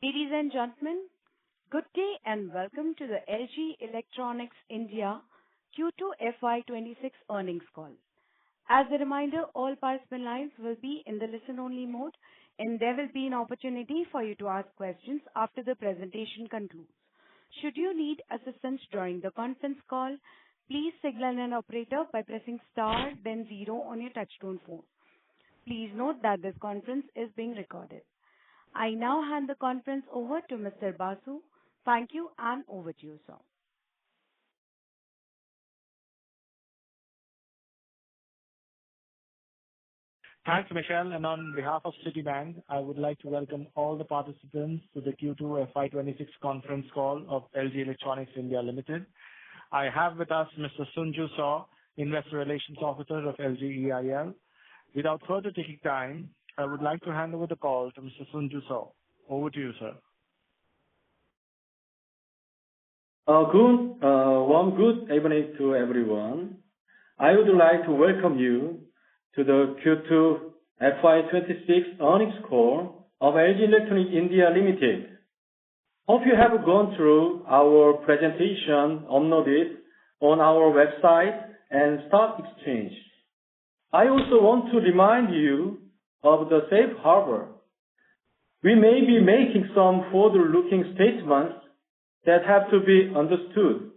Ladies and gentlemen, good day and welcome to the LG Electronics India Q2 FY26 earnings call. As a reminder, all participant lines will be in the listen-only mode, and there will be an opportunity for you to ask questions after the presentation concludes. Should you need assistance during the conference call, please signal an operator by pressing star then zero on your touchtone phone. Please note that this conference is being recorded. I now hand the conference over to Mr. Basu. Thank you, and over to you, sir. Thanks, Michelle. And on behalf of Citibank, I would like to welcome all the participants to the Q2 FY26 conference call of LG Electronics India Limited. I have with us Mr. Sunju Saw, Investor Relations Officer of LG EIL. Without further taking time, I would like to hand over the call to Mr. Sunju Saw. Over to you, sir. Good evening to everyone. I would like to welcome you to the Q2 FY26 earnings call of LG Electronics India Limited. Hope you have gone through our presentation uploaded on our website and stock exchange. I also want to remind you of the safe harbor. We may be making some forward-looking statements that have to be understood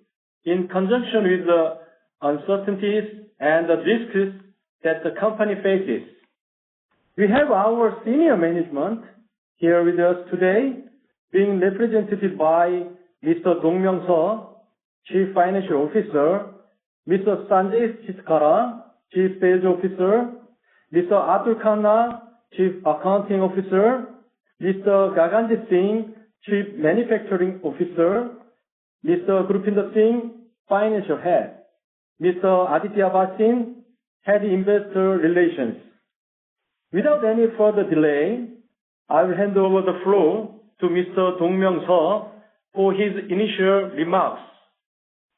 in conjunction with the uncertainties and the risks that the company faces. We have our senior management here with us today, being represented by Mr. Dong-Myung Seo, Chief Financial Officer, Mr. Sanjay Chitkara, Chief Sales Officer, Mr. Atul Khanna, Chief Accounting Officer, Mr. Gaganjit Singh, Chief Manufacturing Officer, Mr. Gurpinder Singh, Financial Head, Mr. Aditya Bhasin, Head Investor Relations. Without any further delay, I will hand over the floor to Mr. Dong-Myung Seo for his initial remarks.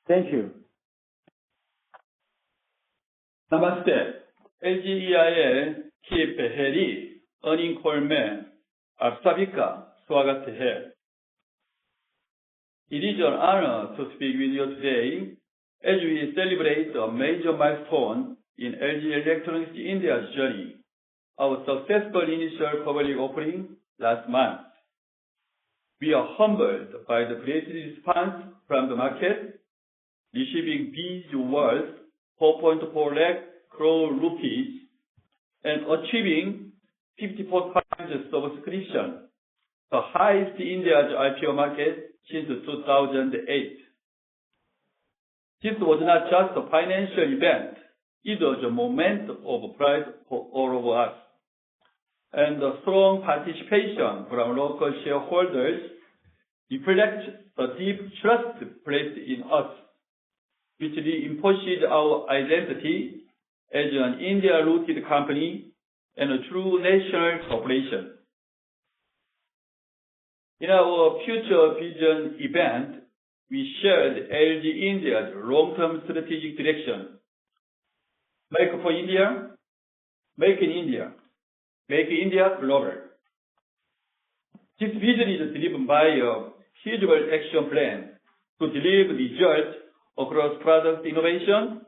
Thank you. Namaste. LG EIL की पहली earning call में आप सभी का स्वागत है. It is an honor to speak with you today as we celebrate a major milestone in LG Electronics India's journey, our successful initial public offering last month. We are humbled by the great response from the market, receiving bids worth 4.4 lakh crore rupees and achieving 54 times subscription, the highest in India's IPO market since 2008. This was not just a financial event, it was a moment of pride for all of us. And the strong participation from local shareholders reflects the deep trust placed in us, which reinforces our identity as an India-rooted company and a true national corporation. In our Future Vision event, we shared LG India's long-term strategic direction. Make for India, make in India, make India global. This vision is driven by a feasible action plan to deliver results across product innovation,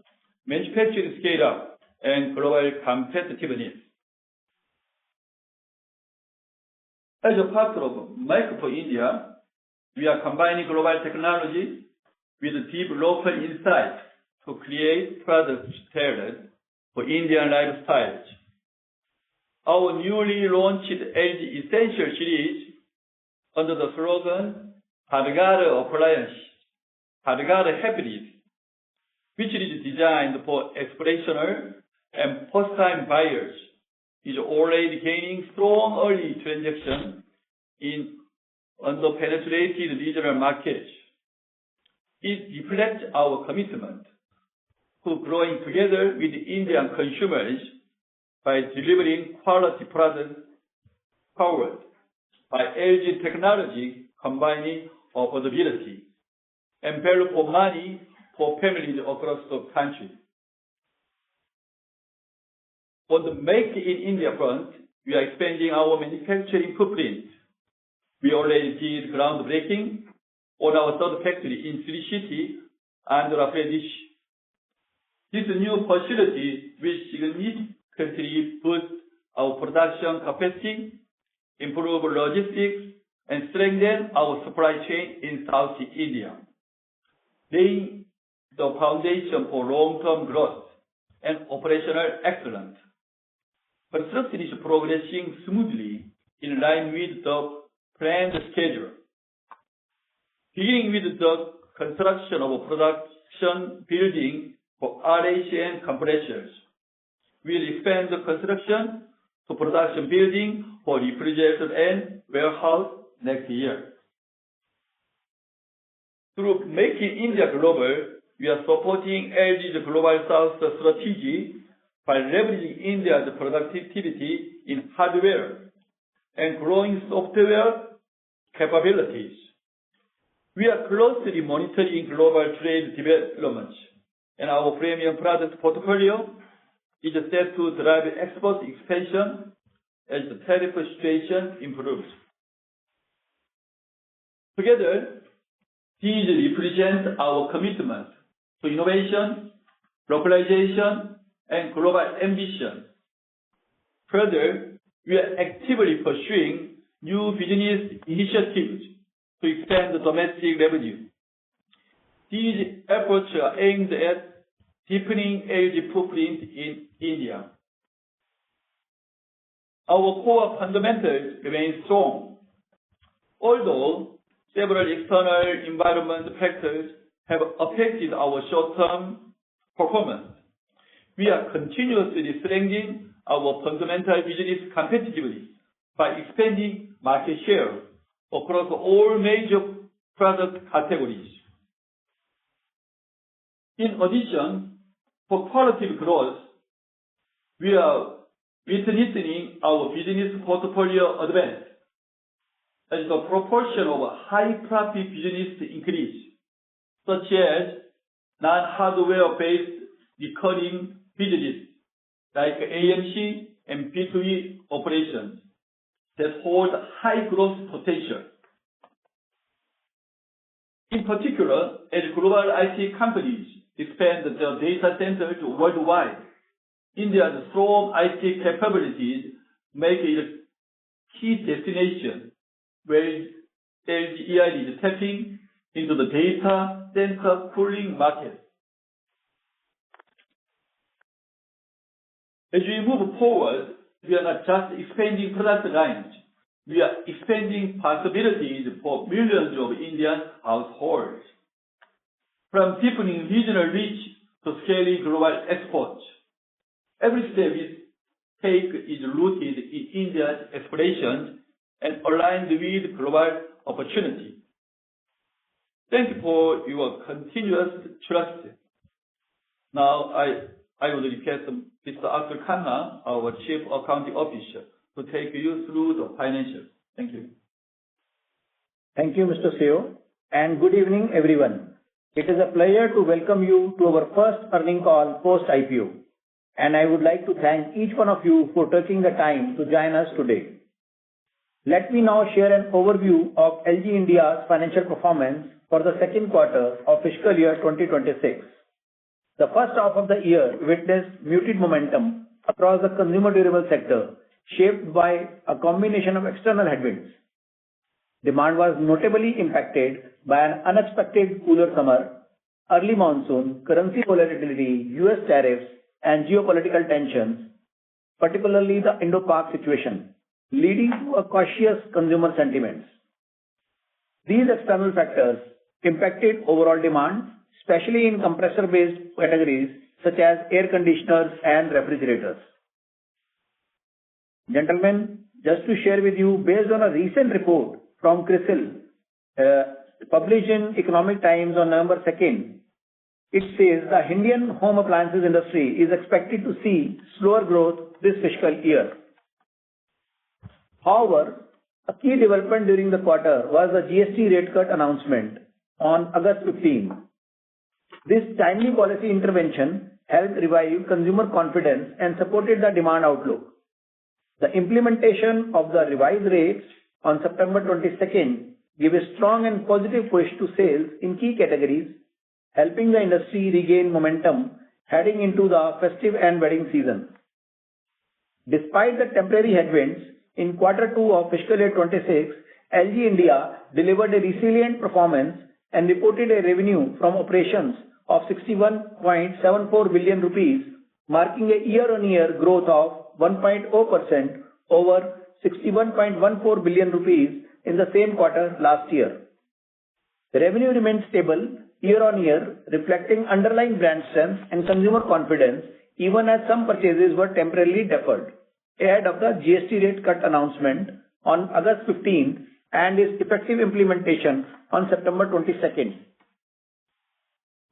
manufacturing scale-up, and global competitiveness. As a part of Make for India, we are combining global technology with deep local insight to create products tailored for Indian lifestyles. Our newly launched LG Essential series under the slogan Bhargara Appliance, Bhargara Happiness, which is designed for aspirational and first-time buyers, is already gaining strong early traction in under-penetrated regional markets. It reflects our commitment to growing together with Indian consumers by delivering quality products powered by LG technology, combining affordability and value for money for families across the country. On the Make in India front, we are expanding our manufacturing footprint We already did groundbreaking on our third factory in Sri City, Andhra Pradesh. This new facility will significantly boost our production capacity, improve logistics, and strengthen our supply chain in South India, laying the foundation for long-term growth and operational excellence. Construction is progressing smoothly in line with the planned schedule. Beginning with the construction of a production building for RH and compressors, we will expand the construction to production building for refrigerator and warehouse next year. Through Making India Global, we are supporting LG's Global South strategy by leveraging India's productivity in hardware and growing software capabilities. We are closely monitoring global trade developments, and our premium product portfolio is set to drive export expansion as the tariff situation improves. Together, these represent our commitment to innovation, localization, and global ambition. Further, we are actively pursuing new business initiatives to expand the domestic revenue. These efforts are aimed at deepening LG footprint in India. Our core fundamentals remain strong. Although several external environment factors have affected our short-term performance, we are continuously strengthening our fundamental business competitiveness by expanding market share across all major product categories. In addition, for qualitative growth, we are witnessing our business portfolio advance as the proportion of high-profit business increase, such as non-hardware-based recurring business like AMC and B2B operations that hold high growth potential. In particular, as global IT companies expand their data centers worldwide, India's strong IT capabilities make it a key destination where LG is tapping into the data center cooling market. As we move forward, we are not just expanding product lines, we are expanding possibilities for millions of Indian households. From deepening regional reach to scaling global exports, every step we take is rooted in India's aspirations and aligned with global opportunity. Thank you for your continuous trust. Now, I would request Mr. Atul Khanna, our Chief Accounting Officer, to take you through the financials. Thank you. Thank you, Mr. CEO, and good evening, everyone. It is a pleasure to welcome you to our first earnings call post-IPO, and I would like to thank each one of you for taking the time to join us today. Let me now share an overview of LG India's financial performance for the second quarter of fiscal year 2026. The first half of the year witnessed muted momentum across the consumer durable sector, shaped by a combination of external headwinds. Demand was notably impacted by an unexpected cooler summer, early monsoon, currency volatility, US tariffs, and geopolitical tensions, particularly the Indo-Pak situation, leading to a cautious consumer sentiments. These external factors impacted overall demand, especially in compressor-based categories such as air conditioners and refrigerators. Gentlemen, just to share with you, based on a recent report from CRISIL, published in Economic Times on November 2nd, it says the Indian home appliances industry is expected to see slower growth this fiscal year. However, a key development during the quarter was the GST rate cut announcement on August 15. This timely policy intervention helped revive consumer confidence and supported the demand outlook. The implementation of the revised rates on September 22nd gave a strong and positive push to sales in key categories, helping the industry regain momentum heading into the festive and wedding season. Despite the temporary headwinds, in Quarter 2 of fiscal year 26, LG India delivered a resilient performance and reported a revenue from operations of 61.74 billion rupees, marking a year-on-year growth of 1.0% over 61.14 billion rupees in the same quarter last year. The revenue remained stable year-on-year, reflecting underlying brand strength and consumer confidence, even as some purchases were temporarily deferred ahead of the GST rate cut announcement on August 15 and its effective implementation on September 22nd.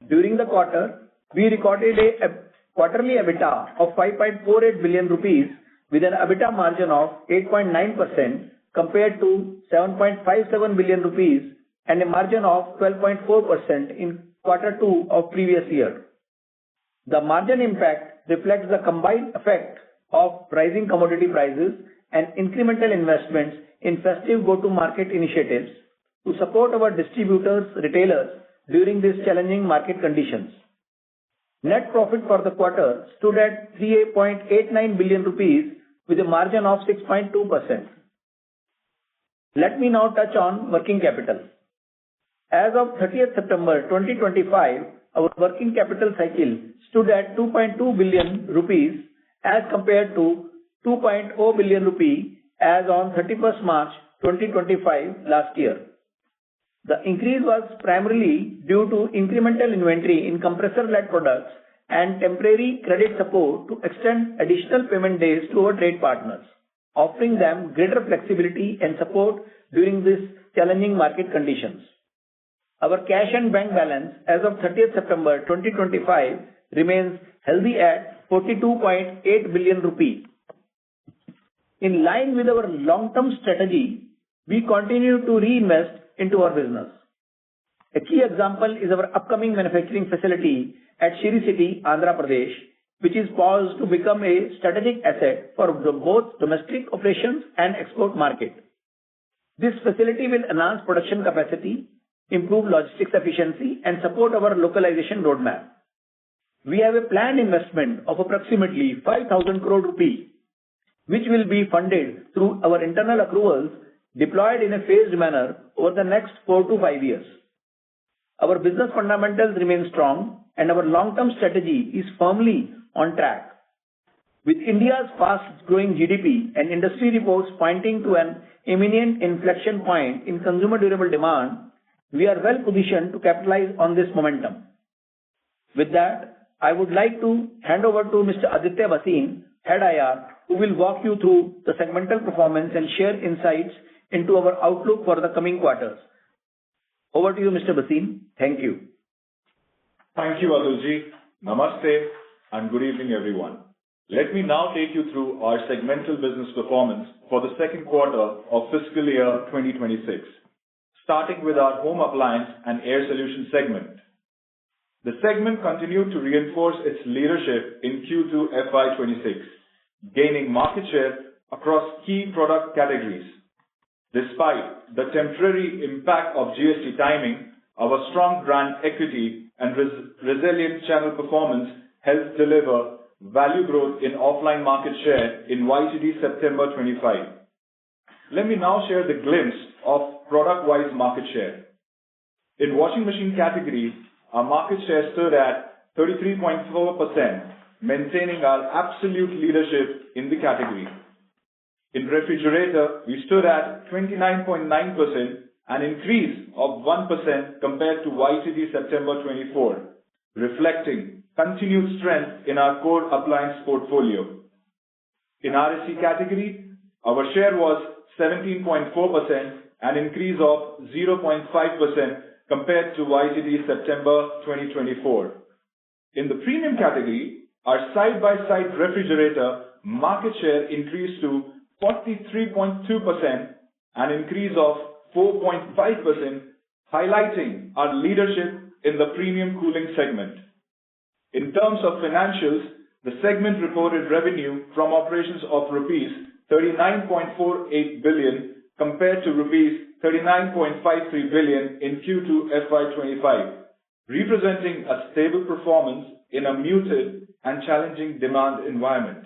During the quarter, we recorded a quarterly EBITDA of 5.48 billion rupees with an EBITDA margin of 8.9% compared to 7.57 billion rupees and a margin of 12.4% in Quarter 2 of previous year. The margin impact reflects the combined effect of rising commodity prices and incremental investments in festive go-to-market initiatives to support our distributors, retailers during these challenging market conditions. Net profit for the quarter stood at 3.89 billion rupees with a margin of 6.2%. Let me now touch on working capital. As of 30th September 2025, our working capital cycle stood at 2.2 billion rupees as compared to 2.0 billion rupee as on 31st March 2025 last year. The increase was primarily due to incremental inventory in compressor-led products and temporary credit support to extend additional payment days to our trade partners, offering them greater flexibility and support during these challenging market conditions. Our cash and bank balance as of 30th September 2025 remains healthy at 42.8 billion rupees. In line with our long-term strategy, we continue to reinvest into our business. A key example is our upcoming manufacturing facility at Sri City, Andhra Pradesh, which is poised to become a strategic asset for both domestic operations and export market. This facility will enhance production capacity, improve logistics efficiency, and support our localization roadmap. We have a planned investment of approximately 5,000 crore rupees, which will be funded through our internal accruals deployed in a phased manner over the next 4 to 5 years. Our business fundamentals remain strong and our long-term strategy is firmly on track. With India's fast-growing GDP and industry reports pointing to an imminent inflection point in consumer durable demand, we are well positioned to capitalize on this momentum. With that, I would like to hand over to Mr. Aditya Bhasin, Head IR, who will walk you through the segmental performance and share insights into our outlook for the coming quarters. Over to you, Mr. Bhasin. Thank you. Thank you, Atulji. Namaste and good evening, everyone. Let me now take you through our segmental business performance for the second quarter of fiscal year 2026, starting with our Home Appliance and Air Solutions segment. The segment continued to reinforce its leadership in Q2 FY26, gaining market share across key product categories. Despite the temporary impact of GST timing, our strong brand equity and resilient channel performance helped deliver value growth in offline market share in YTD September 25. Let me now share the glimpse of product-wise market share. In washing machine category, our market share stood at 33.4%, maintaining our absolute leadership in the category. In refrigerator, we stood at 29.9%, an increase of 1% compared to YTD September 24, reflecting continued strength in our core appliance portfolio. In RAC category, our share was 17.4%, an increase of 0.5% compared to YTD September 2024. In the premium category, our side-by-side refrigerator market share increased to 43.2%, an increase of 4.5%, highlighting our leadership in the premium cooling segment. In terms of financials, the segment reported revenue from operations of rupees 39.48 billion compared to rupees 39.53 billion in Q2 FY25, representing a stable performance in a muted and challenging demand environment.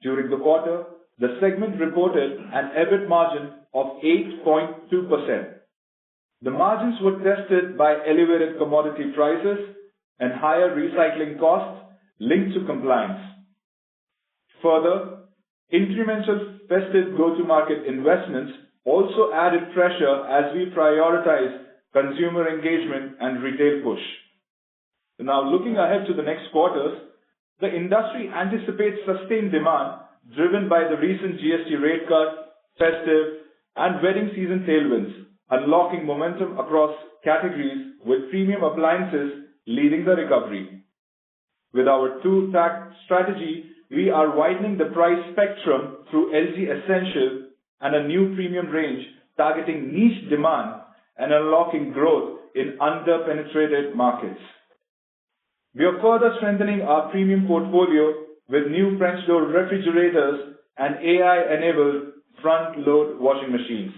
During the quarter, the segment reported an EBIT margin of 8.2%. The margins were tested by elevated commodity prices and higher recycling costs linked to compliance. Further, incremental festive go-to-market investments also added pressure as we prioritize consumer engagement and retail push. Now, looking ahead to the next quarters, the industry anticipates sustained demand driven by the recent GST rate cut, festive, and wedding season tailwinds, unlocking momentum across categories with premium appliances leading the recovery. With our two-tack strategy, we are widening the price spectrum through LG Essential and a new premium range targeting niche demand and unlocking growth in under-penetrated markets. We are further strengthening our premium portfolio with new French door refrigerators and AI-enabled front-load washing machines.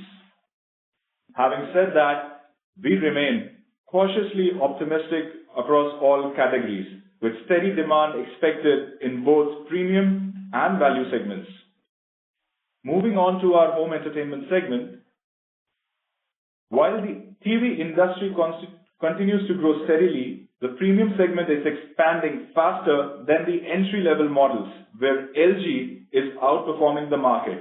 Having said that, we remain cautiously optimistic across all categories, with steady demand expected in both premium and value segments. Moving on to our home entertainment segment, while the TV industry continues to grow steadily, the premium segment is expanding faster than the entry-level models, where LG is outperforming the market.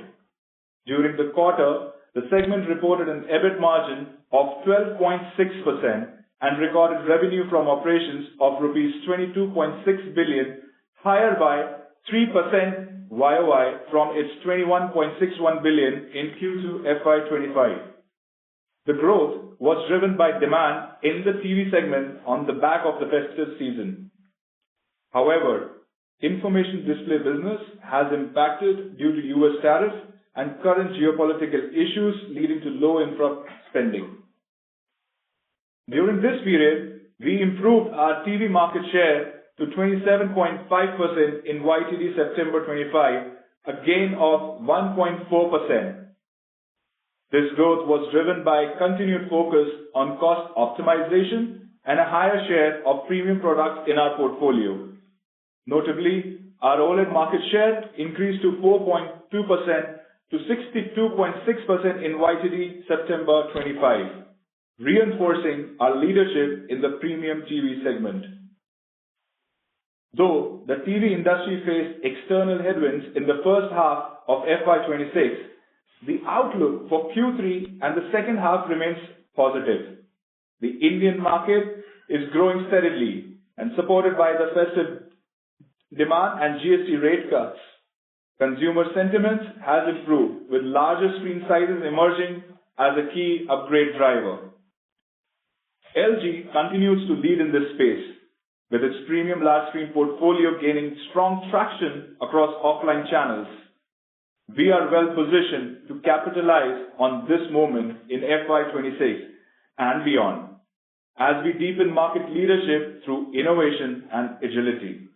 During the quarter, the segment reported an EBIT margin of 12.6% and recorded revenue from operations of rupees 22.6 billion, higher by 3% YOY from its 21.61 billion in Q2 FY25. The growth was driven by demand in the TV segment on the back of the festive season. However, information display business has impacted due to US tariffs and current geopolitical issues leading to low infra spending. During this period, we improved our TV market share to 27.5% in YTD September 25, a gain of 1.4%. This growth was driven by continued focus on cost optimization and a higher share of premium products in our portfolio. Notably, our OLED market share increased to 4.2% to 62.6% in YTD September 25, reinforcing our leadership in the premium TV segment. Though the TV industry faced external headwinds in the first half of FY26, the outlook for Q3 and the second half remains positive. The Indian market is growing steadily and supported by the festive demand and GST rate cuts. Consumer sentiment has improved, with larger screen sizes emerging as a key upgrade driver. LG continues to lead in this space, with its premium large screen portfolio gaining strong traction across offline channels. We are well positioned to capitalize on this moment in FY26 and beyond, as we deepen market leadership through innovation and agility.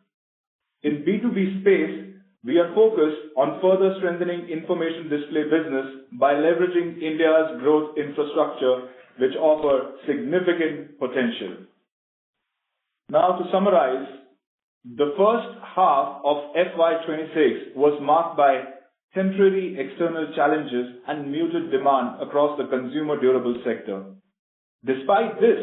In B2B space, we are focused on further strengthening information display business by leveraging India's growth infrastructure, which offer significant potential. Now, to summarize, the first half of FY26 was marked by temporary external challenges and muted demand across the consumer durable sector. Despite this,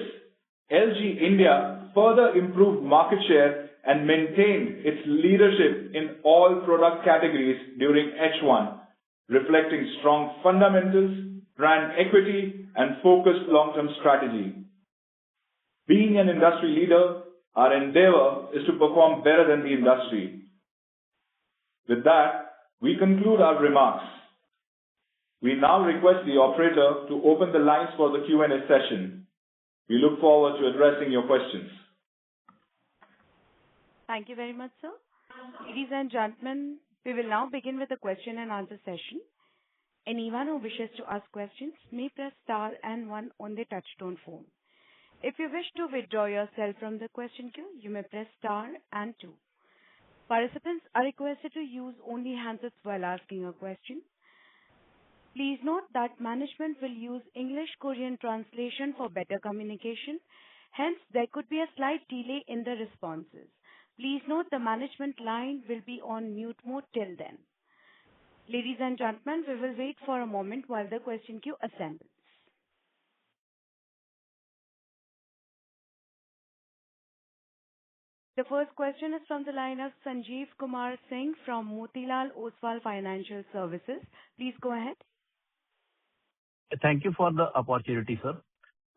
LG India further improved market share and maintained its leadership in all product categories during H1, reflecting strong fundamentals, brand equity, and focused long-term strategy. Being an industry leader, our endeavor is to perform better than the industry. With that, we conclude our remarks. We now request the operator to open the lines for the Q&A session. We look forward to addressing your questions. Thank you very much, sir. Ladies and gentlemen, we will now begin with the question and answer session. Anyone who wishes to ask questions may press star and one on their touchtone phone. If you wish to withdraw yourself from the question queue, you may press star and two. Participants are requested to use only handsets while asking a question. Please note that management will use English-Korean translation for better communication. Hence, there could be a slight delay in the responses. Please note the management line will be on mute mode till then. Ladies and gentlemen, we will wait for a moment while the question queue assembles. The first question is from the line of Sanjeev Kumar Singh from Motilal Oswal Financial Services. Please go ahead. Thank you for the opportunity, sir.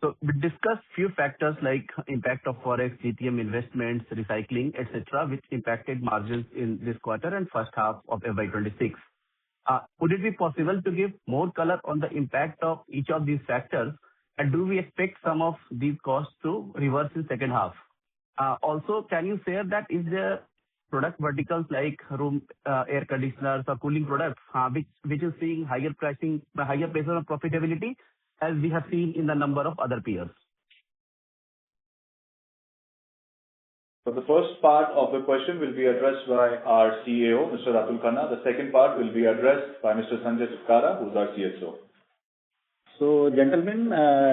So we discussed few factors like impact of forex, GTM investments, recycling, etc., which impacted margins in this quarter and first half of FY26. Would it be possible to give more color on the impact of each of these factors, and do we expect some of these costs to reverse in second half? Also, can you share that is there product verticals like room air conditioners or cooling products, which is seeing higher pricing, higher pace of profitability, as we have seen in the number of other peers? So the first part of the question will be addressed by our CEO, Mr. Atul Khanna. The second part will be addressed by Mr. Sanjay Chitkara, who's our CSO. So, gentlemen,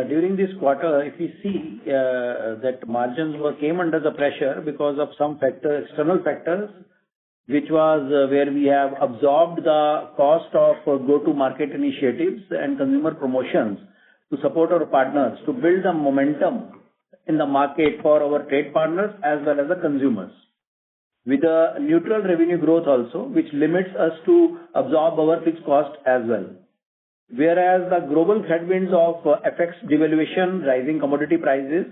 during this quarter, if we see that margins came under the pressure because of some external factors, which was where we have absorbed the cost of go-to-market initiatives and consumer promotions to support our partners to build the momentum in the market for our trade partners as well as the consumers. With a neutral revenue growth also, which limits us to absorb our fixed cost as well. Whereas the global headwinds of FX devaluation, rising commodity prices,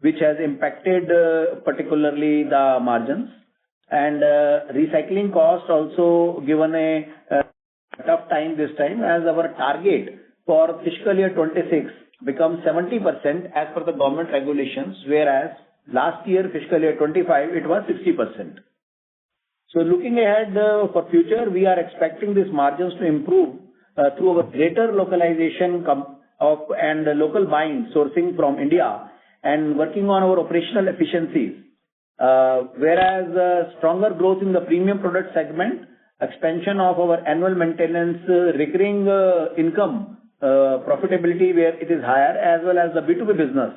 which has impacted particularly the margins, and recycling cost also given a tough time this time, as our target for fiscal year 26 becomes 70% as per the government regulations, whereas last year, fiscal year 25, it was 60%. So looking ahead for future, we are expecting these margins to improve through our greater localization and local buying sourcing from India and working on our operational efficiencies. Whereas stronger growth in the premium product segment, expansion of our annual maintenance, recurring income, profitability where it is higher, as well as the B2B business,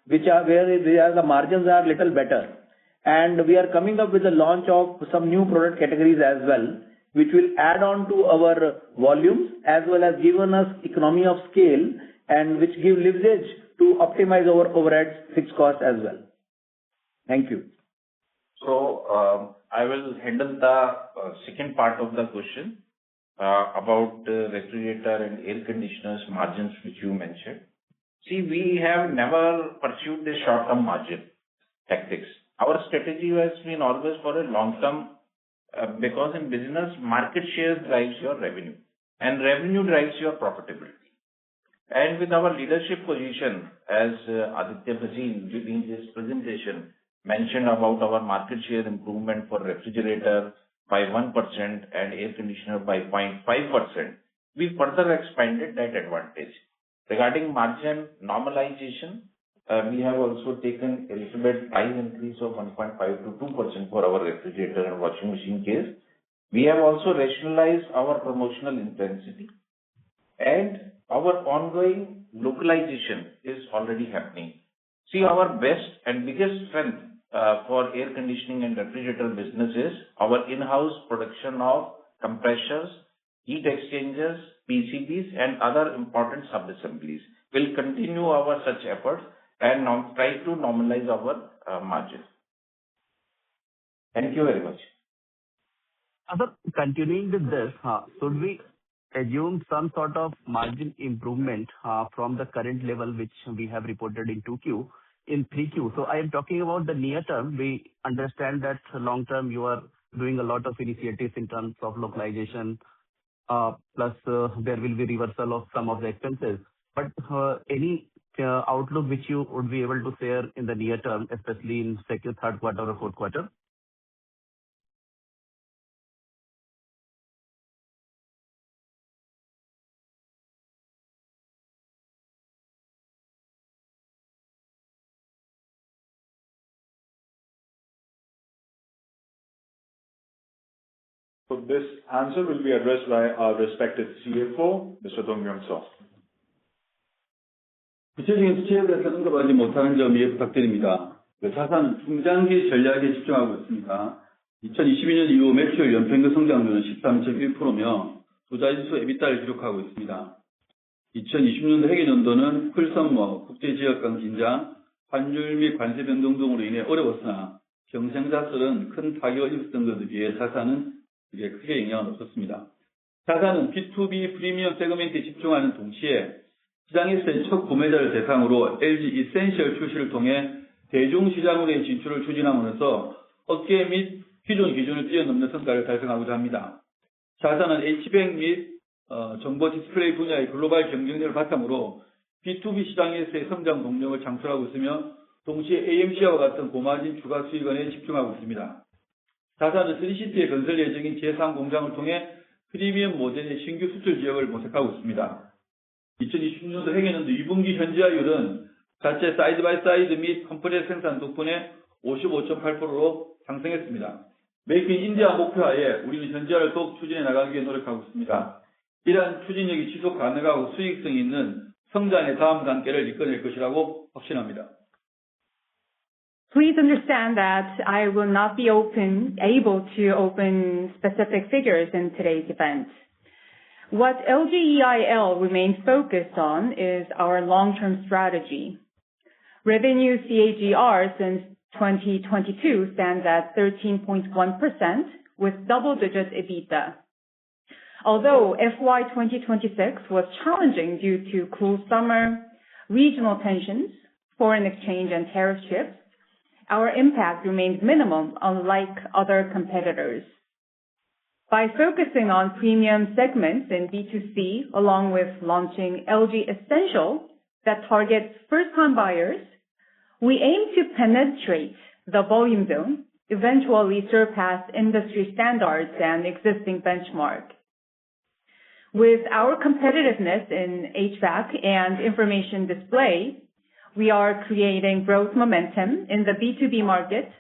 where the margins are little better. And we are coming up with the launch of some new product categories as well, which will add on to our volumes as well as given us economy of scale and which give leverage to optimize our overhead fixed cost as well. Thank you. So I will handle the second part of the question about refrigerator and air conditioners margins which you mentioned. See, we have never pursued the short-term margin tactics. Our strategy has been always for a long-term because in business, market share drives your revenue and revenue drives your profitability. And with our leadership position, as Aditya Bhasin during his presentation mentioned about our market share improvement for refrigerator by 1% and air conditioner by 0.5%, we further expanded that advantage. Regarding margin normalization, we have also taken a little bit price increase of 1.5 to 2% for our refrigerator and washing machine case. We have also rationalized our promotional intensity and our ongoing localization is already happening. See, our best and biggest strength for air conditioning and refrigerator business is our in-house production of compressors, heat exchangers, PCBs and other important sub-assemblies. We'll continue our such efforts and try to normalize our margins. Thank you very much. Continuing with this, should we assume some sort of margin improvement from the current level which we have reported in 2Q in 3Q? So I am talking about the near term. We understand that long term you are doing a lot of initiatives in terms of localization, plus there will be reversal of some of the expenses. But any outlook which you would be able to share in the near term, especially in second, third quarter or fourth quarter? So this answer will be addressed by our respected CFO, Mr. Dong Myung-seo. 구체적인 수치에 대해서 언급하지 못하는 점 이해 부탁드립니다. 사사는 중장기 전략에 집중하고 있습니다. 2022년 이후 매출 연평균 성장률은 13.1%며 두 자릿수 EBITDA를 기록하고 있습니다. 2020년도 회계연도는 풀선모, 국제지역 간 긴장, 환율 및 관세 변동 등으로 인해 어려웠으나 경쟁자들은 큰 타격을 입었던 것에 비해 자사는 크게 영향은 없었습니다. 자사는 B2B 프리미엄 세그멘트에 집중하는 동시에 시장에서의 첫 구매자를 대상으로 LG 이센셜 출시를 통해 대중시장으로의 진출을 추진함으로써 업계 및 기존 기준을 뛰어넘는 성과를 달성하고자 합니다. 자사는 H백 및 정보 디스플레이 분야의 글로벌 경쟁력을 바탕으로 B2B 시장에서의 성장 동력을 창출하고 있으며 동시에 AMC와 같은 고마진 추가 수익원에 집중하고 있습니다. 자사는 3시티의 건설 예정인 제3공장을 통해 프리미엄 모델의 신규 수출 지역을 모색하고 있습니다. 2026년도 회계연도 2분기 현지화율은 자체 사이드 바이 사이드 및 컴포넌트 생산 덕분에 55.8%로 상승했습니다. 메이크 인 인디아 목표하에 우리는 현지화를 더욱 추진해 나가기 위해 노력하고 있습니다. 이러한 추진력이 지속 가능하고 수익성이 있는 성장의 다음 단계를 이끌어낼 것이라고 확신합니다. Please understand that I will not be able to open specific figures in today's event. What LGEIL remains focused on is our long-term strategy. Revenue CAGR since 2022 stands at 13.1% with double-digit EBITDA. Although FY 2026 was challenging due to cool summer, regional tensions, foreign exchange and tariff shifts, our impact remains minimum unlike other competitors. By focusing on premium segments in B2C along with launching LG Essential that targets first-time buyers, we aim to penetrate the volume zone, eventually surpass industry standards and existing benchmark. With our competitiveness in HVAC and information display, we are creating growth momentum in the B2B market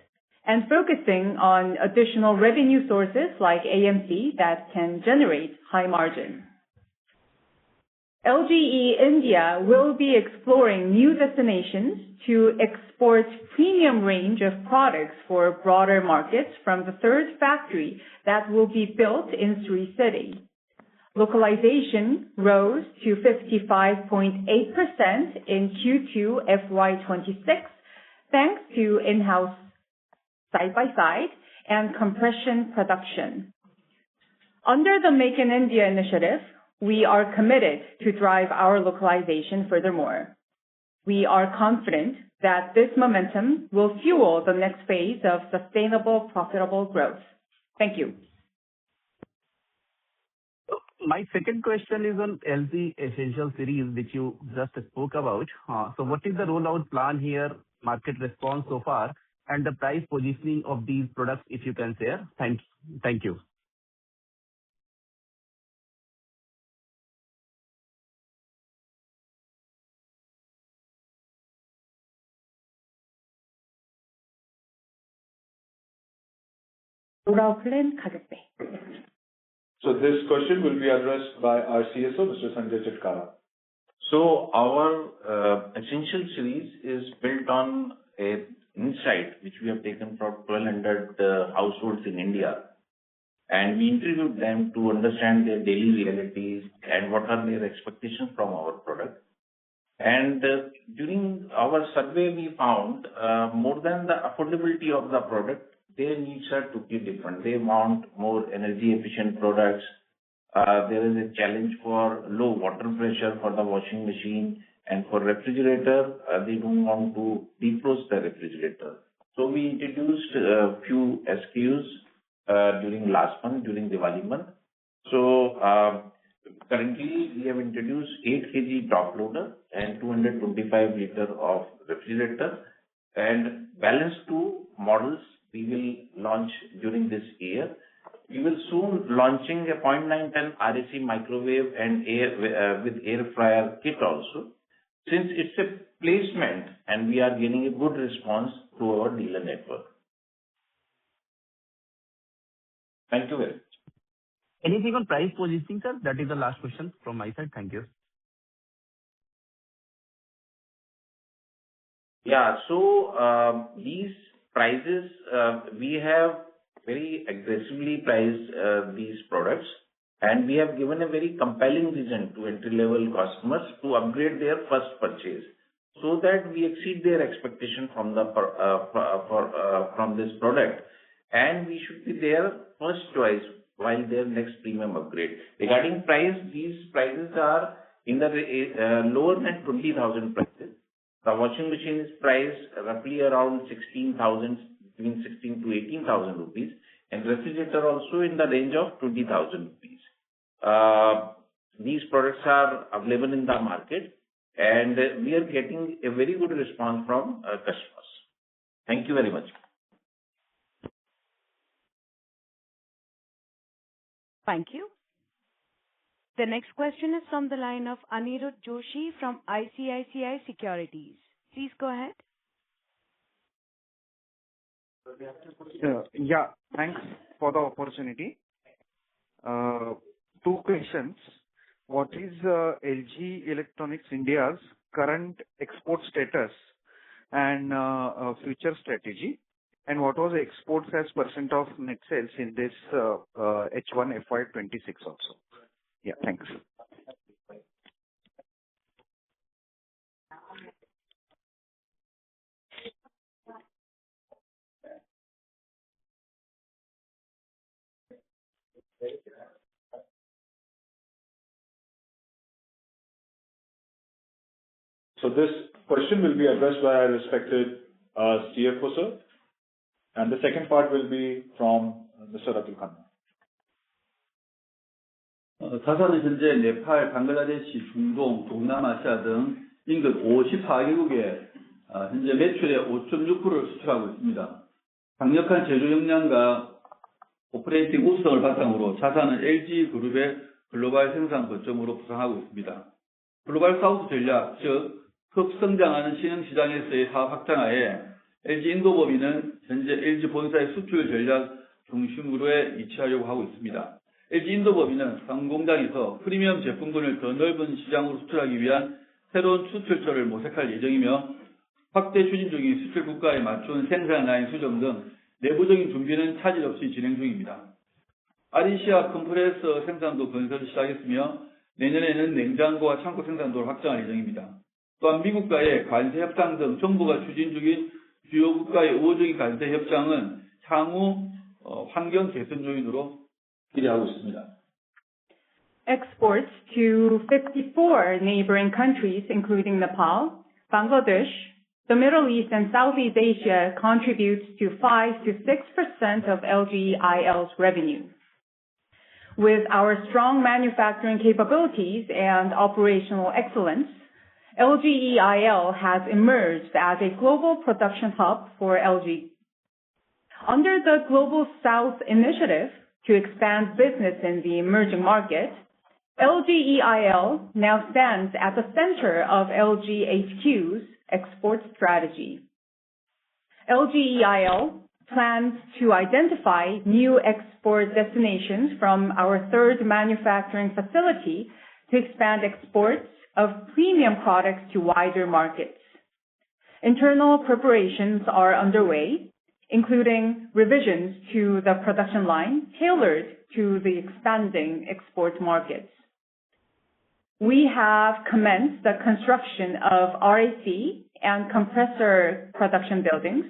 and focusing on additional revenue sources like AMC that can generate high margin. LGE India will be exploring new destinations to export premium range of products for broader markets from the third factory that will be built in Sri City. Localization rose to 55.8% in Q2 FY26 thanks to in-house side-by-side and compression production. Under the Make in India initiative, we are committed to drive our localization furthermore. We are confident that this momentum will fuel the next phase of sustainable, profitable growth. Thank you. My second question is on LG Essential series, which you just spoke about. So what is the rollout plan here, market response so far, and the price positioning of these products, if you can share? Thank you. So this question will be addressed by our CSO, Mr. Sanjay Chitkara. So our Essential series is built on a insight which we have taken from 1,200 households in India, and we interviewed them to understand their daily realities and what are their expectations from our product. And during our survey, we found more than the affordability of the product, their needs are totally different. They want more energy efficient products. There is a challenge for low water pressure for the washing machine, and for refrigerator, they don't want to defrost the refrigerator. So we introduced a few SKUs during last month, during Diwali month. So currently we have introduced 8 kg top loader and 225 liter of refrigerator, and balance 2 models we will launch during this year. We will soon launching a 0.9 RAC microwave and with air fryer kit also. Since it's a placement and we are getting a good response to our dealer network. Thank you very much. Anything on price positioning, sir? That is the last question from my side. Thank you. Yeah. So, these prices, we have very aggressively priced these products, and we have given a very compelling reason to entry-level customers to upgrade their first purchase, so that we exceed their expectation from this product, and we should be their first choice while their next premium upgrade. Regarding price, these prices are in the lower than 20,000 prices. The washing machine is priced roughly around 16,000, between 16 to 18,000 rupees, and refrigerator also in the range of 20,000 rupees. These products are available in the market, and we are getting a very good response from customers. Thank you very much. Thank you. The next question is from the line of Anirudh Joshi from ICICI Securities. Please go ahead. Yeah, thanks for the opportunity. Two questions. What is LG Electronics India's current export status and future strategy? And what was the exports as % of net sales in this H1 FY26 also? Yeah, thanks. So this question will be addressed by our respected CFO, sir. And the second part will be from Mr. Atul Khanna. 자사는 현재 네팔, 방글라데시, 중동, 동남아시아 등 인근 54개국에 현재 매출의 5.6%를 수출하고 있습니다. 강력한 제조 역량과 오퍼레이팅 우수성을 바탕으로 자사는 LG 그룹의 글로벌 생산 거점으로 부상하고 있습니다. 글로벌 사우스 전략, 즉 급성장하는 신흥시장에서의 사업 확장하에 LG 인도법인은 현재 LG 본사의 수출 전략 중심으로에 위치하려고 하고 있습니다. LG 인도법인은 상공장에서 프리미엄 제품군을 더 넓은 시장으로 수출하기 위한 새로운 수출처를 모색할 예정이며 확대 추진 중인 수출 국가에 맞춘 생산 라인 수정 등 내부적인 준비는 차질 없이 진행 중입니다. 아시아 컴프레서 생산도 건설을 시작했으며 내년에는 냉장고와 창고 생산도를 확장할 예정입니다. 또한 미국과의 관세 협상 등 정부가 추진 중인 주요 국가의 우호적인 관세 협상은 향후 환경 개선 요인으로 기대하고 있습니다. Exports to 54 neighboring countries, including Nepal, Bangladesh, the Middle East, and Southeast Asia contributes to 5 to 6% of LGEIL's revenue. With our strong manufacturing capabilities and operational excellence, LGEIL has emerged as a global production hub for LG. Under the Global South Initiative to expand business in the emerging market, LGEIL now stands at the center of LG HQ's export strategy. LGEIL plans to identify new export destinations from our third manufacturing facility to expand exports of premium products to wider markets. Internal preparations are underway, including revisions to the production line tailored to the expanding export markets. We have commenced the construction of RAC and compressor production buildings,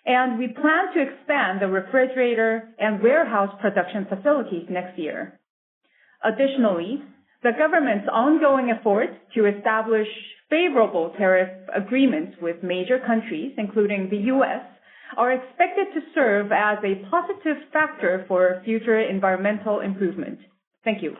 and we plan to expand the refrigerator and warehouse production facilities next year. Additionally, the government's ongoing efforts to establish favorable tariff agreements with major countries, including the U.S., are expected to serve as a positive factor for future environmental improvement. Thank you.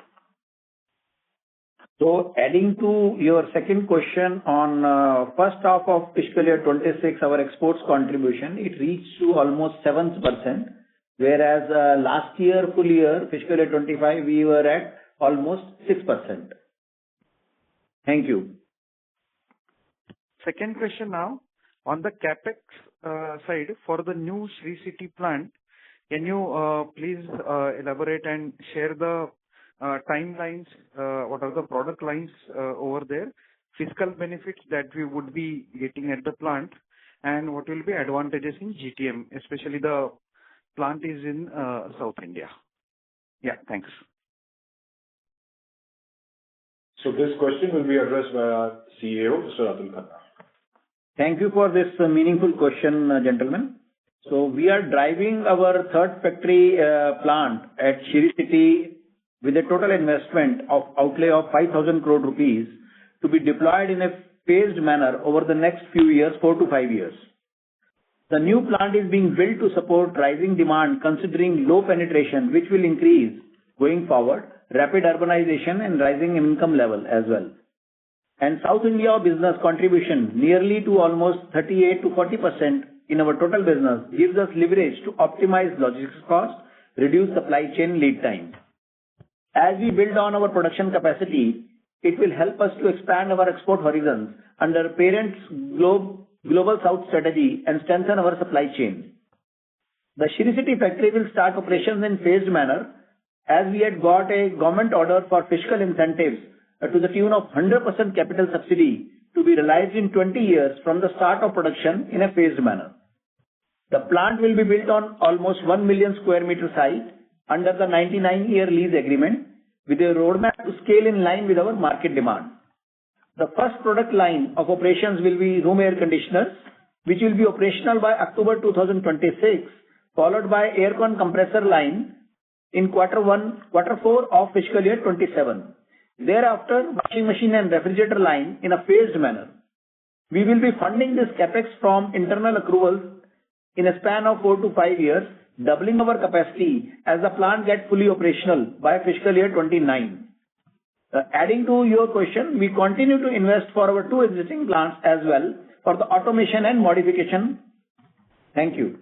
So, adding to your second question on first half of fiscal year 26, our exports contribution, it reached to almost 7%, whereas last year, full year, fiscal year 25, we were at almost 6%. Thank you. Second question now. On the capex side, for the new Sri City plant, Can you please elaborate and share the timelines? What are the product lines over there? Fiscal benefits that we would be getting at the plant, and what will be advantages in GTM, especially the plant is in South India. Yeah, thanks. So this question will be addressed by our CEO, Mr. Atul Khanna. Thank you for this meaningful question, gentlemen. So we are driving our third factory plant at Shri City with a total investment of outlay of 5,000 crore rupees to be deployed in a phased manner over the next few years, 4 to 5 years. The new plant is being built to support rising demand considering low penetration, which will increase going forward, rapid urbanization and rising income level as well. And South India business contribution nearly to almost 38 to 40% in our total business gives us leverage to optimize logistics costs, reduce supply chain lead time. As we build on our production capacity, it will help us to expand our export horizons under parent's Global South strategy and strengthen our supply chain. The Shri City factory will start operations in phased manner as we had got a government order for fiscal incentives to the tune of 100% capital subsidy to be realized in 20 years from the start of production in a phased manner. The plant will be built on almost 1 million square meter site under the 99-year lease agreement with a roadmap to scale in line with our market demand. The first product line of operations will be room air conditioners, which will be operational by October 2026, followed by aircon compressor line in quarter 4 of fiscal year 27. Thereafter, washing machine and refrigerator line in a phased manner. We will be funding this capex from internal accruals in a span of 4 to 5 years, doubling our capacity as the plant gets fully operational by fiscal year 29. Adding to your question, we continue to invest for our 2 existing plants as well for the automation and modification. Thank you.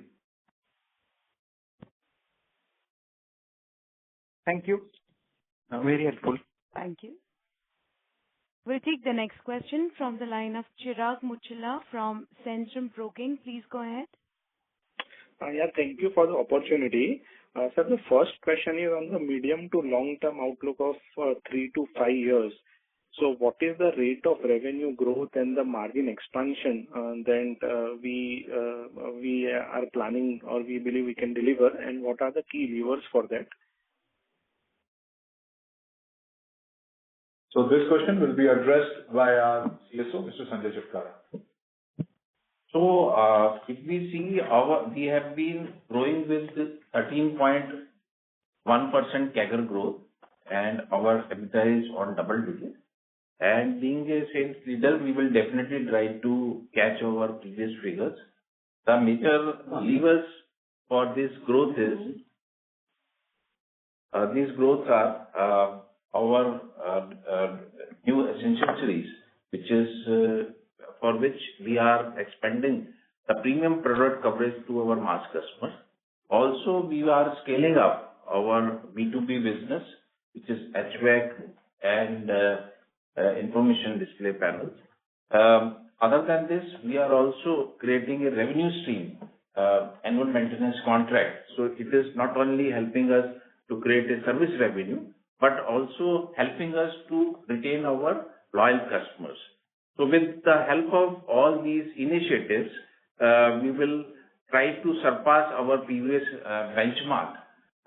Thank you. Very helpful. Thank you. We'll take the next question from the line of Chirag Muchhala from Centrum Broking. Please go ahead. Thank you for the opportunity. Sir, the first question is on the medium to long-term outlook of 3 to 5 years. So what is the rate of revenue growth and the margin expansion that we are planning or we believe we can deliver, and what are the key levers for that? So this question will be addressed by our CSO, Mr. Sanjay Chitkara. So, if we see we have been growing with 13.1% CAGR growth, and our EBITDA is on double digits. And being a sales leader, we will definitely try to catch our previous figures. The major levers for this growth is, these growths are our new essential series, which is for which we are expanding the premium product coverage to our mass customers. Also, we are scaling up our B2B business, which is HVAC and information display panels. Other than this, we are also creating a revenue stream, annual maintenance contract. So it is not only helping us to create a service revenue, but also helping us to retain our loyal customers. So with the help of all these initiatives, we will try to surpass our previous benchmark.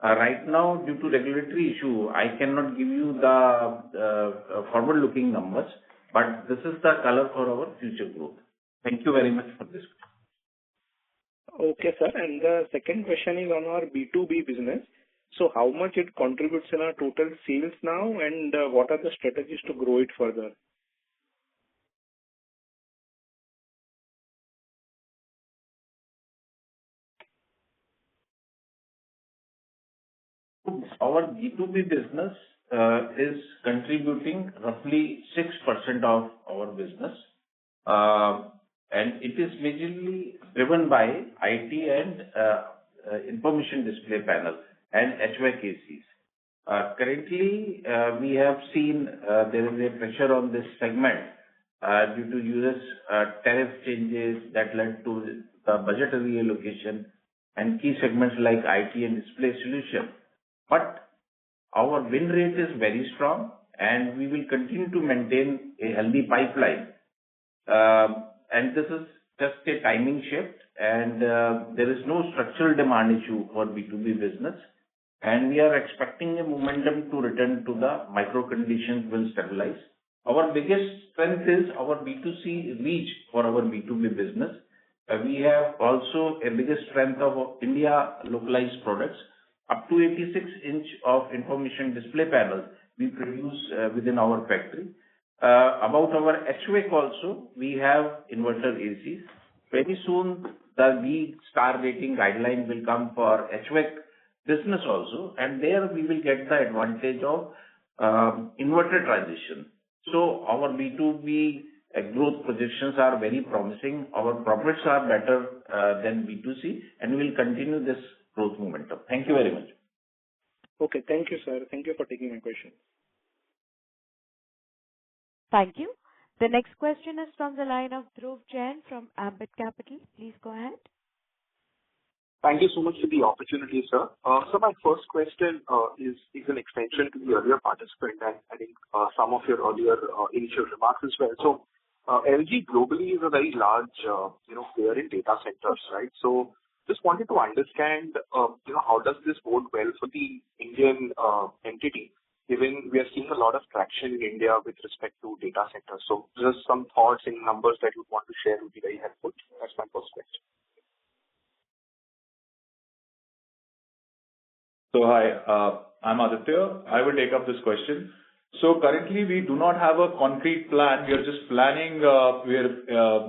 Right now, due to regulatory issue, I cannot give you the forward-looking numbers, but this is the color for our future growth. Thank you very much for this. Okay, sir. And the second question is on our B2B business. So how much it contributes in our total sales now, and what are the strategies to grow it further? Our B2B business is contributing roughly 6% of our business, and it is majorly driven by IT and information display panels and HVAC ACs. Currently, we have seen there is a pressure on this segment due to US tariff changes that led to the budgetary allocation and key segments like IT and display solution. But our win rate is very strong, and we will continue to maintain a healthy pipeline. And this is just a timing shift, and there is no structural demand issue for B2B business. And we are expecting a momentum to return to the micro conditions will stabilize. Our biggest strength is our B2C reach for our B2B business. We have also a biggest strength of India localized products. Up to 86-inch of information display panels we produce within our factory. About our HVAC also, we have inverter ACs. Very soon, the LEED star rating guideline will come for HVAC business also, and there we will get the advantage of inverter transition. So our B2B growth projections are very promising. Our profits are better than B2C, and we will continue this growth momentum. Thank you very much. Okay, thank you, sir. Thank you for taking my question. Thank you. The next question is from the line of Dhruv Jain from Ambit Capital. Please go ahead. Thank you so much for the opportunity, sir. So my first question is an extension to the earlier participant, and I think some of your earlier initial remarks as well. So LG globally is a very large, player in data centers, right? So just wanted to understand, how does this bode well for the Indian entity, given we are seeing a lot of traction in India with respect to data centers. So just some thoughts and numbers that you want to share would be very helpful. That's my first question. So hi, I'm Aditya. I will take up this question. So currently we do not have a concrete plan. We are just planning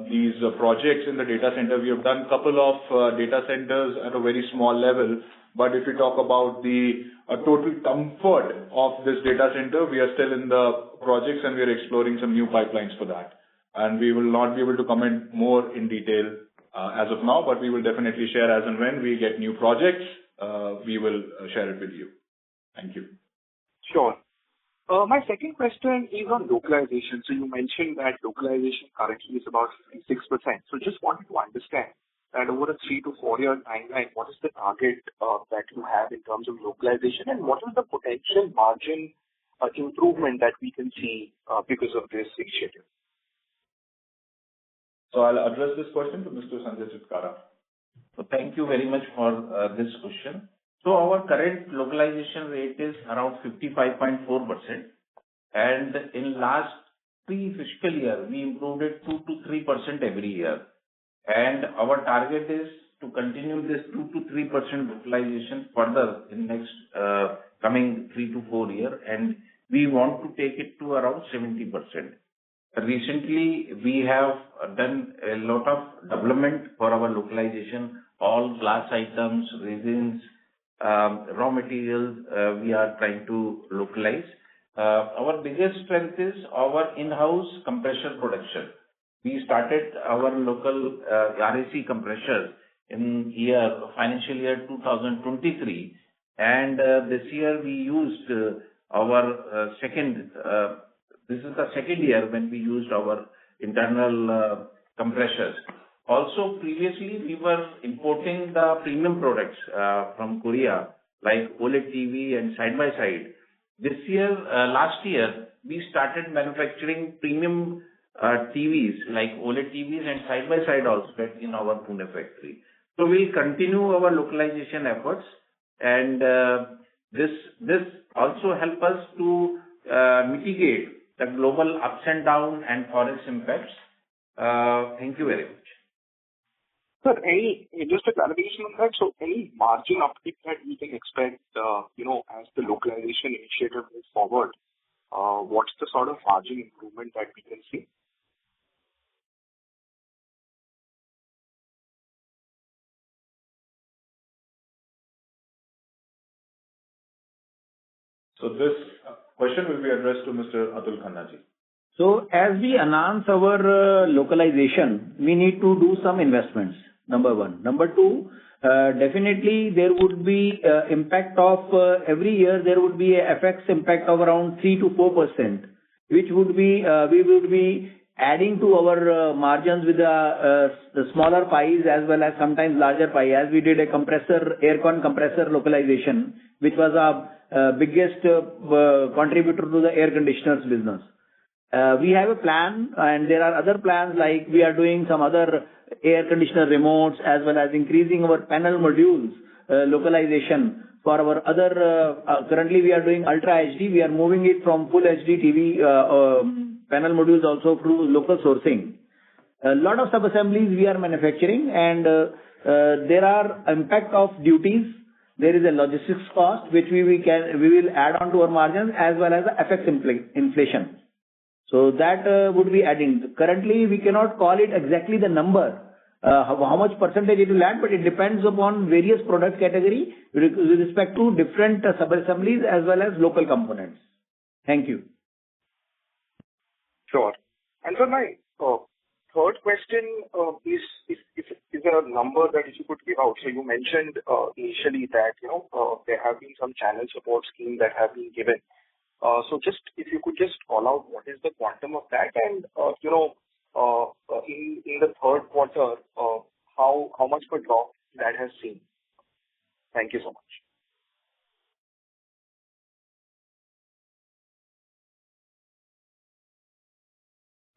these projects in the data center. We have done a couple of data centers at a very small level. But if we talk about the total comfort of this data center, we are still in the projects and we are exploring some new pipelines for that. And we will not be able to comment more in detail as of now, but we will definitely share as and when we get new projects. We will share it with you. Thank you. Sure. My second question is on localization. So you mentioned that localization currently is about 56%. So just wanted to understand that over a 3 to 4 year timeline, what is the target that you have in terms of localization, and what is the potential margin improvement that we can see because of this initiative? So I'll address this question to Mr. Sanjay Chitkara. So thank you very much for this question. So our current localization rate is around 55.4%, and in last 3 fiscal year we improved it 2 to 3% every year. And our target is to continue this 2 to 3% localization further in next coming 3 to 4 years, and we want to take it to around 70%. Recently, we have done a lot of development for our localization, all glass items, resins, raw materials, we are trying to localize. Our biggest strength is our in-house compressor production. We started our local RAC compressors in financial year 2023, and this year we used our this is the second year when we used our internal compressors. Also, previously we were importing the premium products from Korea, like OLED TV and side-by-side. Last year, we started manufacturing premium TVs, like OLED TVs and side-by-side also in our Pune factory. So we'll continue our localization efforts, and this also help us to mitigate the global ups and downs and forex impacts. Thank you very much. Sir, just a clarification on that. So any margin uptick that we can expect, as the localization initiative moves forward, what's the sort of margin improvement that we can see? So this question will be addressed to Mr. Atul Khanna ji. So as we announce our localization, we need to do some investments, number one. Number two, definitely there would be impact of every year there would be a FX impact of around 3 to 4%, which would be we would be adding to our margins with the smaller pies as well as sometimes larger pie, as we did a air con compressor localization, which was our biggest contributor to the air conditioners business. We have a plan, and there are other plans, like we are doing some other air conditioner remotes as well as increasing our panel modules localization for our other. Currently, we are doing Ultra HD. We are moving it from Full HD TV panel modules also through local sourcing. A lot of sub-assemblies we are manufacturing, and there are impact of duties. There is a logistics cost which we will add on to our margins, as well as the FX inflation. So that would be adding. Currently, we cannot call it exactly the number, how much percentage it will add, but it depends upon various product category with respect to different sub-assemblies as well as local components. Thank you. Sure. And so my third question is a number that if you could give out. So you mentioned initially that there have been some channel support schemes that have been given. So just if you could just call out what is the quantum of that, and in the third quarter, how much of a drop that has seen. Thank you so much.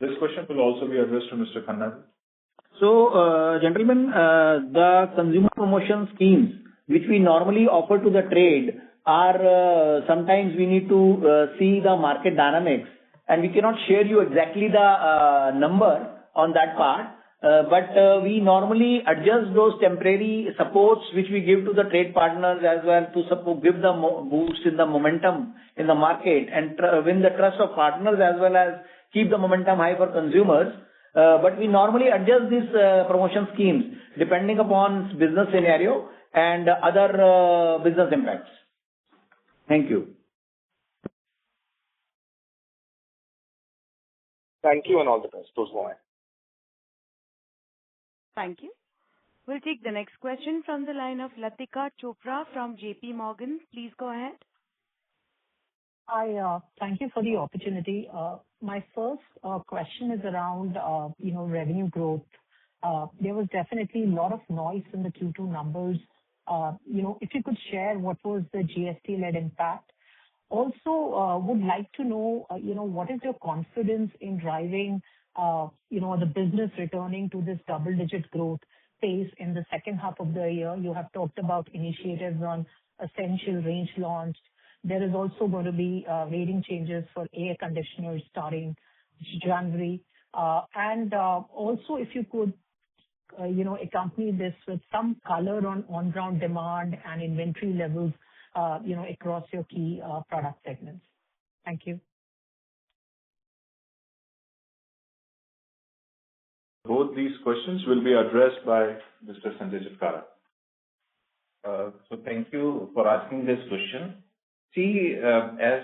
This question will also be addressed to Mr. Khanna. So, gentlemen, the consumer promotion schemes which we normally offer to the trade are sometimes we need to see the market dynamics, and we cannot share you exactly the number on that part. But we normally adjust those temporary supports which we give to the trade partners as well to give the boost in the momentum in the market and win the trust of partners as well as keep the momentum high for consumers. But we normally adjust these promotion schemes depending upon business scenario and other business impacts. Thank you. Thank you and all the best. Those were mine. Thank you. We'll take the next question from the line of Latika Chopra from JP Morgan. Please go ahead. Hi, thank you for the opportunity. My first question is around, revenue growth. There was definitely a lot of noise in the Q2 numbers. If you could share what was the GST-led impact. Also, would like to know, what is your confidence in driving, the business returning to this double-digit growth pace in the second half of the year? You have talked about initiatives on essential range launch. There is also going to be rating changes for air conditioners starting January. And also, if you could, accompany this with some color on ground demand and inventory levels, across your key product segments. Thank you. Both these questions will be addressed by Mr. Sanjay Chitkara. So thank you for asking this question. See, as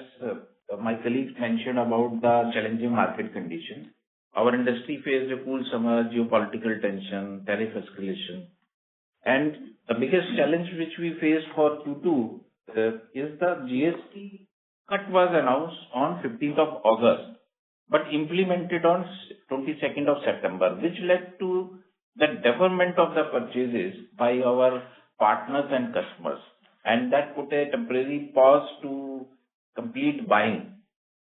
my colleagues mentioned about the challenging market conditions, our industry faced a cool summer, geopolitical tension, tariff escalation. And the biggest challenge which we faced for Q2 is the GST cut was announced on 15th of August, but implemented on 22nd of September, which led to the deferment of the purchases by our partners and customers. And that put a temporary pause to complete buying.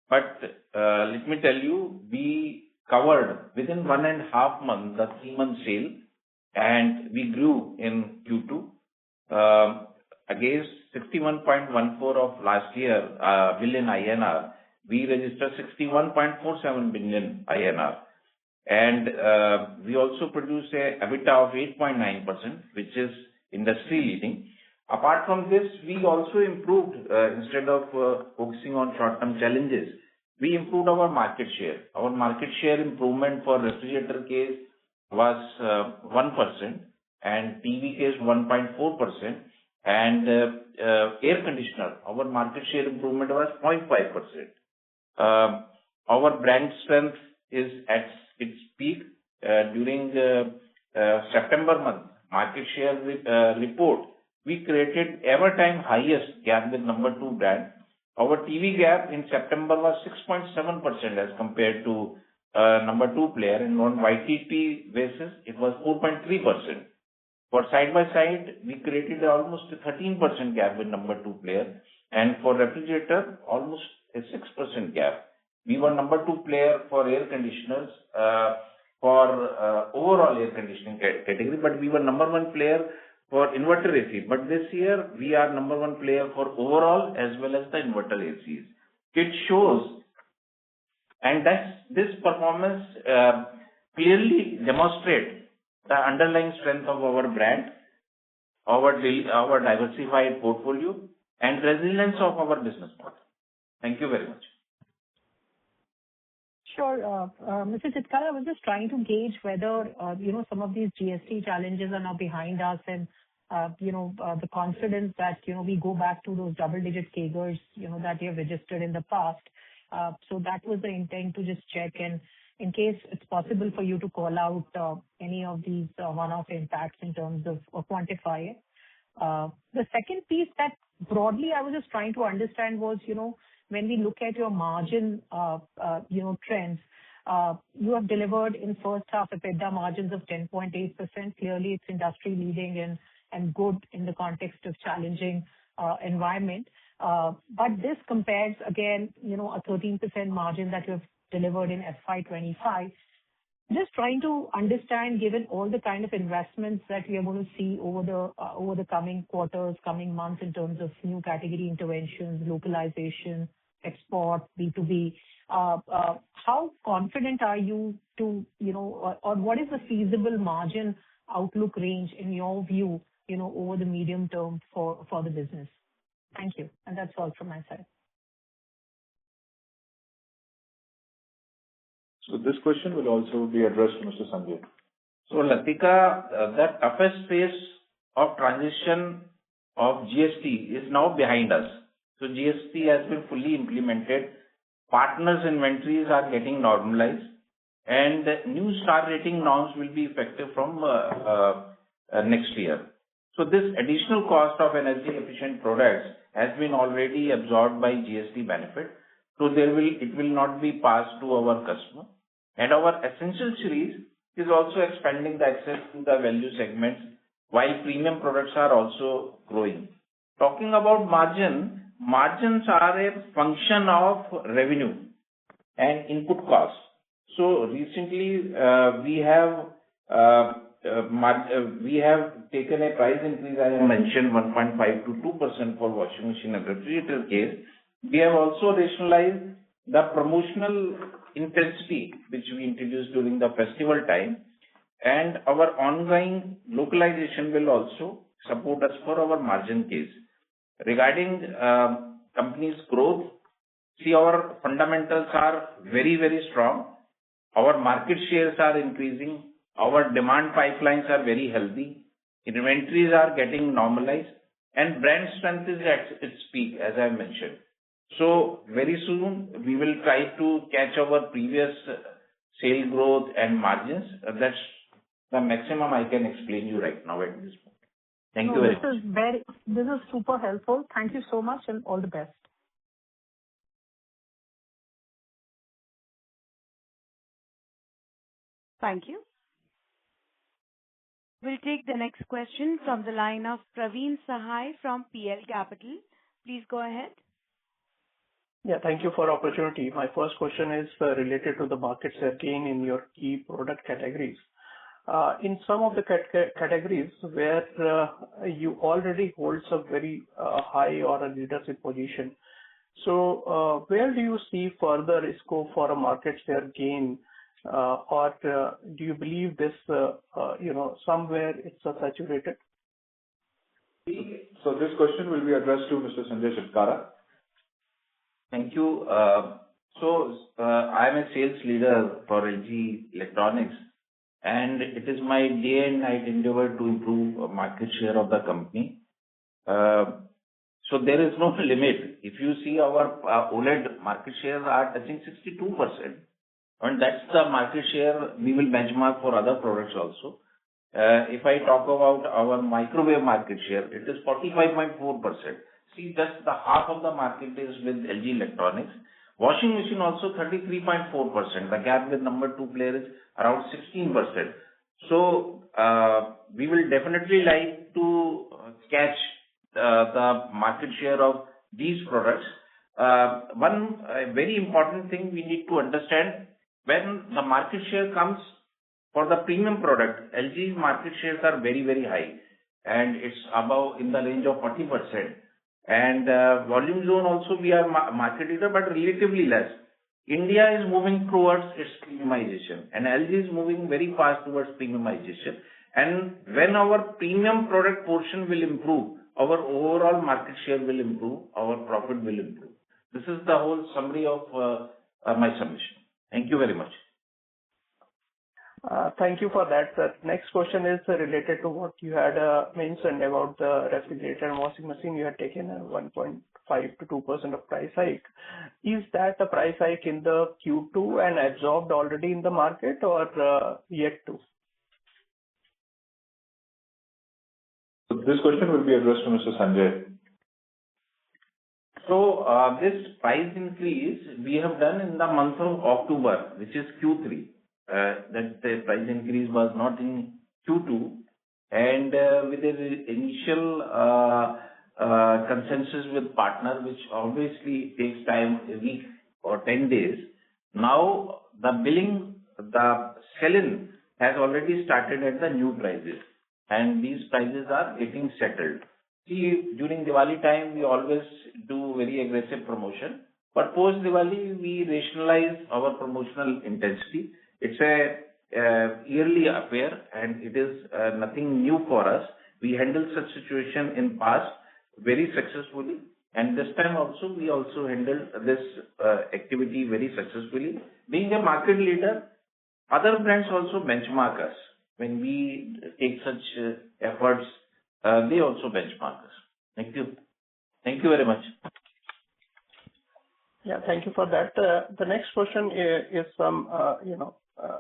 But let me tell you, we covered within 1.5 months the 3-month sale, and we grew in Q2 against 61.14 of last year billion INR. We registered 61.47 billion INR. And we also produced a EBITDA of 8.9%, which is industry leading. Apart from this, we also improved, instead of focusing on short-term challenges, we improved our market share. Our market share improvement for refrigerator case was 1% and TV case 1.4%, and air conditioner, our market share improvement was 0.5%. Our brand strength is at its peak during September month market share report. We created ever-time highest gap with number 2 brand. Our TV gap in September was 6.7% as compared to number 2 player, and on YTD basis, it was 4.3%. For side by side, we created almost a 13% gap with number 2 player, and for refrigerator, almost a 6% gap. We were number 2 player for air conditioners, for overall air conditioning category, but we were number 1 player for inverter AC. But this year, we are number 1 player for overall as well as the inverter ACs. It shows, and this performance clearly demonstrates the underlying strength of our brand, our diversified portfolio, and resilience of our business model. Thank you very much. Sure. Mr. Chitkara, I was just trying to gauge whether, some of these GST challenges are now behind us and, the confidence that, we go back to those double-digit CAGRs, that you have registered in the past. So that was the intent to just check, and in case it's possible for you to call out any of these one-off impacts in terms of or quantify it. The second piece that broadly I was just trying to understand was, when we look at your margin, trends, you have delivered in first half EBITDA margins of 10.8%. Clearly, it's industry leading and good in the context of challenging environment. But this compares again, a 13% margin that you have delivered in FY25. Just trying to understand, given all the kind of investments that we are going to see over the coming quarters, coming months in terms of new category interventions, localization, export, B2B, how confident are you to, or what is the feasible margin outlook range in your view, over the medium term for the business? Thank you. And that's all from my side. So this question will also be addressed to Mr. Sanjay. So Latika, the toughest phase of transition of GST is now behind us. So GST has been fully implemented. Partners' inventories are getting normalized, and new star rating norms will be effective from next year. So this additional cost of energy efficient products has been already absorbed by GST benefit. So it will not be passed to our customer. And our Essential series is also expanding the access to the value segments, while premium products are also growing. Talking about margins are a function of revenue and input costs. So recently we have taken a price increase, as I mentioned, 1.5 to 2% for washing machine and refrigerator case. We have also rationalized the promotional intensity which we introduced during the festival time, and our ongoing localization will also support us for our margin case. Regarding company's growth, see, our fundamentals are very, very strong. Our market shares are increasing. Our demand pipelines are very healthy. Inventories are getting normalized, and brand strength is at its peak, as I mentioned. So very soon we will try to catch our previous sale growth and margins. That's the maximum I can explain you right now at this point. Thank you very much. This is super helpful. Thank you so much, and all the best. Thank you. We'll take the next question from the line of Praveen Sahai from PL Capital. Please go ahead. Yeah, thank you for the opportunity. My first question is related to the market share gain in your key product categories. In some of the categories where you already hold some very high or a leadership position, so where do you see further scope for a market share gain, or do you believe this, somewhere it's saturated? So this question will be addressed to Mr. Sanjay Chitkara. Thank you. I am a sales leader for LG Electronics, and it is my day and night endeavor to improve market share of the company. So there is no limit. If you see our OLED market shares are touching 62%, and that's the market share we will benchmark for other products also. If I talk about our microwave market share, it is 45.4%. See, just the half of the market is with LG Electronics. Washing machine also 33.4%. The gap with number 2 player is around 16%. So we will definitely like to catch the market share of these products. One very important thing we need to understand, when the market share comes for the premium product, LG's market shares are very, very high, and it's above in the range of 40%. And volume zone also we are market leader, but relatively less. India is moving towards its premiumization, and LG is moving very fast towards premiumization. And when our premium product portion will improve, our overall market share will improve, our profit will improve. This is the whole summary of my submission. Thank you very much. Thank you for that, sir. Next question is related to what you had mentioned about the refrigerator and washing machine. You had taken a 1.5 to 2% of price hike. Is that a price hike in the Q2 and absorbed already in the market, or yet to? So this question will be addressed to Mr. Sanjay. So this price increase we have done in the month of October, which is Q3. That the price increase was not in Q2, and with the initial consensus with partner, which obviously takes time, a week or 10 days. Now the billing, the sell-in has already started at the new prices, and these prices are getting settled. See, during Diwali time, we always do very aggressive promotion, but post Diwali, we rationalize our promotional intensity. It's a yearly affair, and it is nothing new for us. We handled such situation in past very successfully, and this time also we also handled this activity very successfully. Being a market leader, other brands also benchmark us. When we take such efforts, they also benchmark us. Thank you. Thank you very much. Yeah, thank you for that. The next question is some,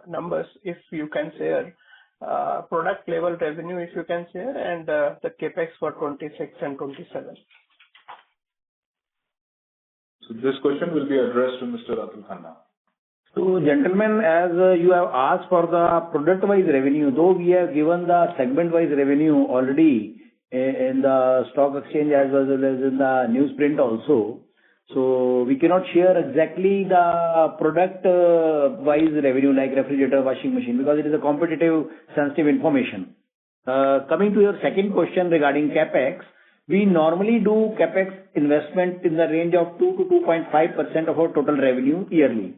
numbers, if you can share, product level revenue, if you can share, and the capex for 26 and 27. So this question will be addressed to Mr. Atul Khanna. So, gentlemen, as you have asked for the product-wise revenue, though we have given the segment-wise revenue already in the stock exchange as well as in the newsprint also. So we cannot share exactly the product-wise revenue like refrigerator, washing machine, because it is a competitive, sensitive information. Coming to your second question regarding capex, we normally do capex investment in the range of 2 to 2.5% of our total revenue yearly.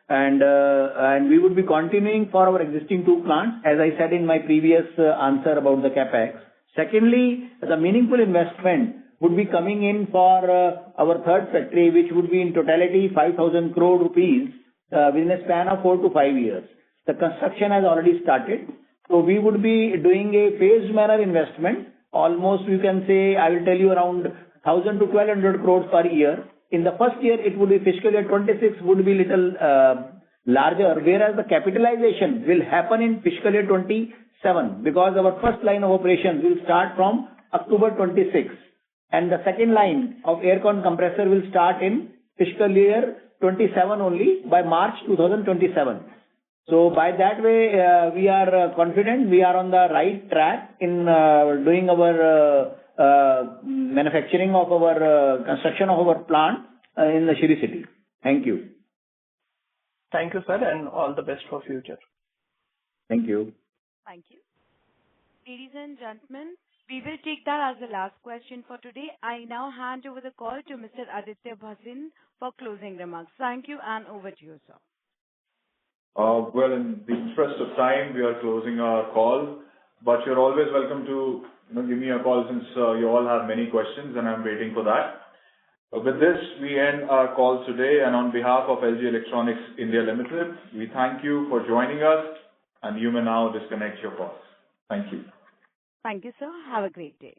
And we would be continuing for our existing 2 plants, as I said in my previous answer about the capex. Secondly, the meaningful investment would be coming in for our third factory, which would be in totality 5,000 crore rupees within a span of 4 to 5 years. The construction has already started. So we would be doing a phased manner investment. Almost, you can say, I will tell you around 1,000 to 1,200 crores per year. In the first year, it would be fiscal year 26 would be little larger, whereas the capitalization will happen in fiscal year 27, because our first line of operations will start from October 26. And the second line of aircon compressor will start in fiscal year 27 only by March 2027. So by that way, we are confident we are on the right track in doing our manufacturing of our construction of our plant in the Shri City. Thank you. Thank you, sir, and all the best for future. Thank you. Thank you. Ladies and gentlemen, we will take that as the last question for today. I now hand over the call to Mr. Aditya Bhasin for closing remarks. Thank you, and over to you, sir. Well, in the interest of time, we are closing our call, but you're always welcome to give me a call since you all have many questions, and I'm waiting for that. With this, we end our call today, and on behalf of LG Electronics India Limited, we thank you for joining us, and you may now disconnect your calls. Thank you. Thank you, sir. Have a great day.